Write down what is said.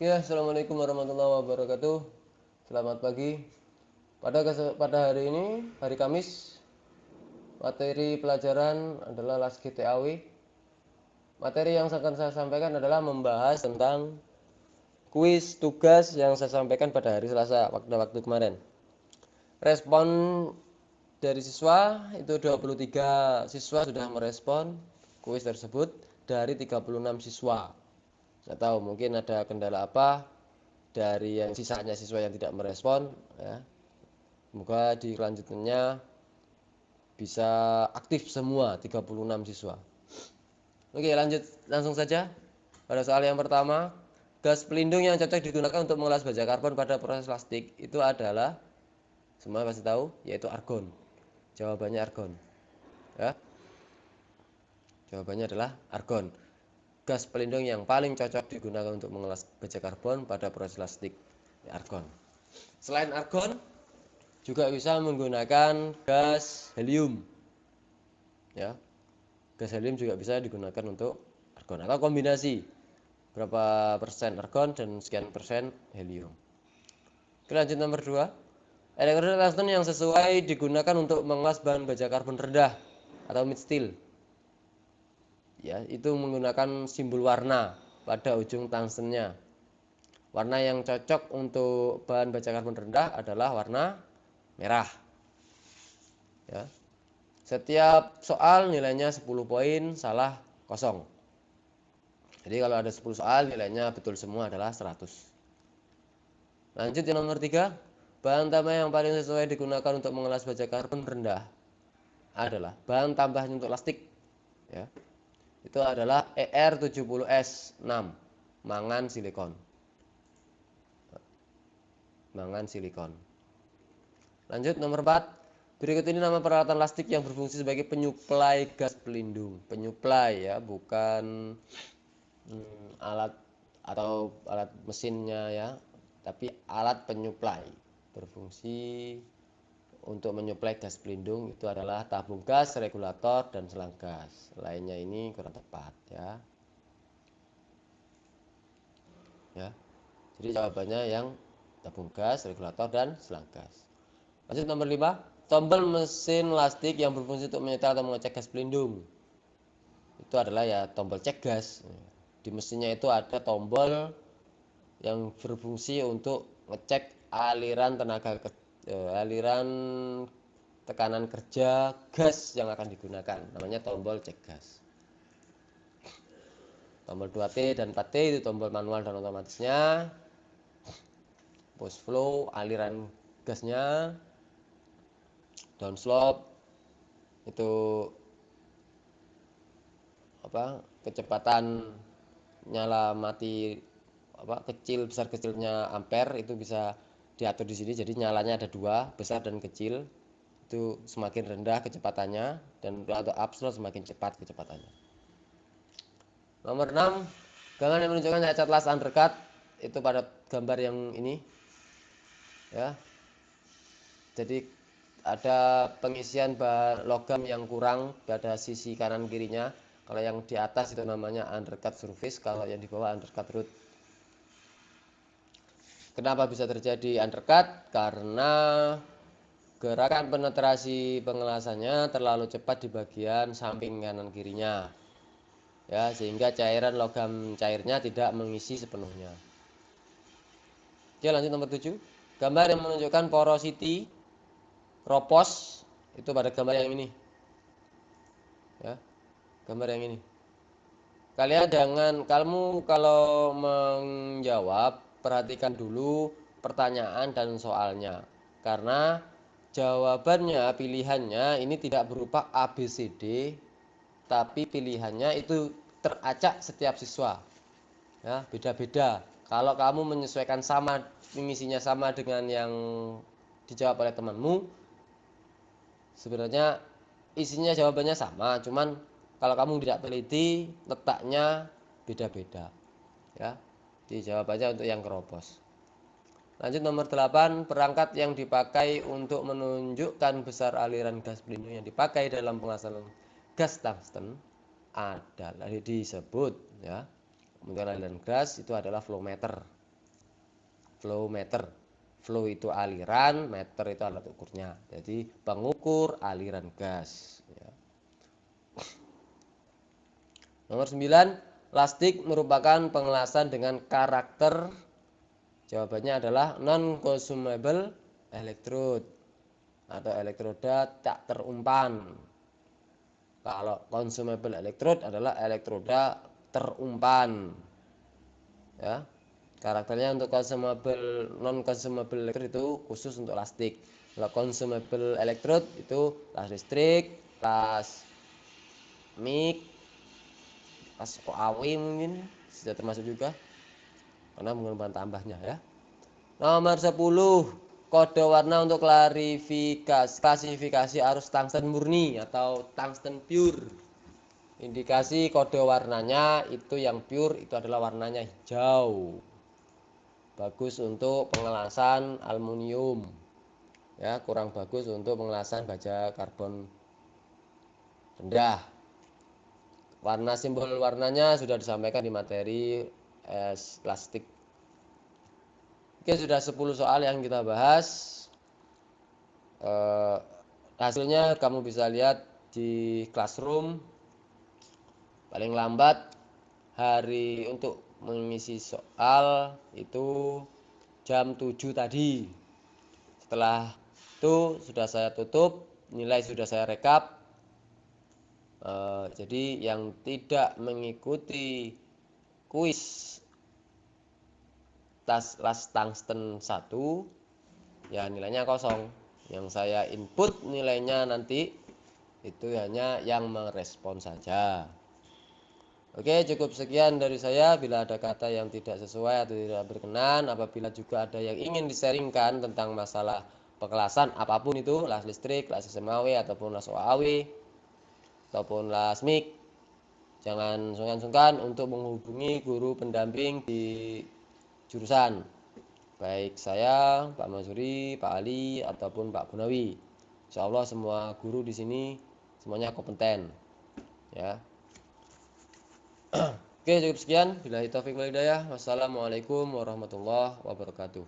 Ya, assalamualaikum warahmatullahi wabarakatuh. Selamat pagi. Pada hari ini, hari Kamis, materi pelajaran adalah LAS GTAW. Materi yang akan saya sampaikan adalah membahas tentang kuis tugas yang saya sampaikan pada hari Selasa, waktu kemarin. Respon dari siswa itu 23 siswa sudah merespon kuis tersebut dari 36 siswa. Saya tahu mungkin ada kendala apa dari yang sisanya siswa yang tidak merespon ya. Semoga di kelanjutannya bisa aktif semua 36 siswa. Oke, langsung saja. Pada soal yang pertama, gas pelindung yang cocok digunakan untuk mengelas baja karbon pada proses plastik itu adalah, semua pasti tahu, yaitu argon. Jawabannya argon. Ya. Jawabannya adalah argon. Gas pelindung yang paling cocok digunakan untuk mengelas baja karbon pada proses plastik, ya, argon. Selain argon, juga bisa menggunakan gas helium. Ya. Gas helium juga bisa digunakan untuk argon atau kombinasi berapa persen argon dan sekian persen helium. Oke, lanjut nomor 2. Elektroda tungsten yang sesuai digunakan untuk mengelas bahan baja karbon rendah atau mid steel. Ya, itu menggunakan simbol warna pada ujung tungstennya. Warna yang cocok untuk bahan baja karbon rendah adalah warna merah. Ya. Setiap soal nilainya 10 poin, salah kosong. Jadi kalau ada 10 soal nilainya betul semua adalah 100. Lanjut yang nomor 3. Bahan tambah yang paling sesuai digunakan untuk mengelas baja karbon rendah adalah bahan tambah untuk plastik. Ya. Itu adalah ER70S6, mangan silikon. Mangan silikon. Lanjut nomor 4. Berikut ini nama peralatan plastik yang berfungsi sebagai penyuplai gas pelindung. Penyuplai ya, bukan alat atau alat mesinnya ya, tapi alat penyuplai. Berfungsi untuk menyuplai gas pelindung itu adalah tabung gas, regulator, dan selang gas. Lainnya ini kurang tepat ya. Ya. Jadi jawabannya yang tabung gas, regulator, dan selang gas. Lanjut nomor 5. Tombol mesin plastik yang berfungsi untuk menyetel atau mengecek gas pelindung. Itu adalah ya tombol cek gas. Di mesinnya itu ada tombol yang berfungsi untuk ngecek aliran aliran tekanan kerja gas yang akan digunakan. Namanya tombol cek gas. Tombol 2T dan 4T itu tombol manual dan otomatisnya. Push flow aliran gasnya. Downslope itu kecepatan nyala mati kecil besar kecilnya ampere itu bisa diatur di sini. Jadi nyalanya ada dua, besar dan kecil. Itu semakin rendah kecepatannya dan atau upslot semakin cepat kecepatannya. Nomor 6. Gambar yang menunjukkan cacat las undercut itu pada gambar yang ini. Ya. Jadi ada pengisian logam yang kurang pada sisi kanan kirinya. Kalau yang di atas itu namanya undercut surface, kalau yang di bawah undercut root. Kenapa bisa terjadi undercut? Karena gerakan penetrasi pengelasannya terlalu cepat di bagian samping kanan kirinya. Ya, sehingga cairan logam cairnya tidak mengisi sepenuhnya. Oke, lanjut nomor 7. Gambar yang menunjukkan porosity ropos itu pada gambar yang ini. Ya, gambar yang ini. Kamu kalau menjawab perhatikan dulu pertanyaan dan soalnya. Karena jawabannya, pilihannya ini tidak berupa A, B, C, D, tapi pilihannya itu teracak setiap siswa. Ya, beda-beda. Kalau kamu menyesuaikan sama, mengisinya sama dengan yang dijawab oleh temanmu, sebenarnya isinya jawabannya sama, cuman kalau kamu tidak teliti letaknya beda-beda ya. Di jawabannya untuk yang keropos. Lanjut nomor 8. Perangkat yang dipakai untuk menunjukkan besar aliran gas pelindung yang dipakai dalam pengelasan gas tungsten adalah disebut ya. Kemudian aliran gas itu adalah flow meter. flow meter. Flow itu aliran, meter itu alat ukurnya. Jadi pengukur aliran gas. Ya. Nomor 9, lastik merupakan pengelasan dengan karakter. Jawabannya adalah non-consumable electrode atau elektroda tak terumpan. Kalau consumable electrode adalah elektroda terumpan. Ya. Karakternya untuk consumable, non consumable electrode itu khusus untuk lastik. Kalau consumable electrode itu las listrik, las mic, las OAW mungkin sudah termasuk juga karena menggunakan tambahnya ya. Nomor 10, kode warna untuk klasifikasi arus tungsten murni atau tungsten pure. Indikasi kode warnanya itu yang pure itu adalah warnanya hijau. Bagus untuk pengelasan aluminium. Ya, kurang bagus untuk pengelasan baja karbon rendah. Warna simbol warnanya sudah disampaikan di materi plastik. Oke, sudah 10 soal yang kita bahas. Hasilnya kamu bisa lihat di Classroom. Paling lambat hari untuk mengisi soal itu jam 7 tadi. Setelah itu sudah saya tutup, nilai sudah saya rekap. Jadi yang tidak mengikuti kuis las tungsten 1 ya nilainya kosong. Yang saya input nilainya nanti itu hanya yang merespon saja. Oke, cukup sekian dari saya. Bila ada kata yang tidak sesuai atau tidak berkenan, apabila juga ada yang ingin disaringkan tentang masalah pengelasan apapun itu, las listrik, las SMAW ataupun las OAW ataupun las MIK, jangan sungkan-sungkan untuk menghubungi guru pendamping di jurusan. Baik saya, Pak Mazuri, Pak Ali ataupun Pak Gunawi. Insya Allah semua guru di sini semuanya kompeten. Ya. Oke, cukup sekian. Billahi taufiq wal hidayah. Wassalamualaikum warahmatullahi wabarakatuh.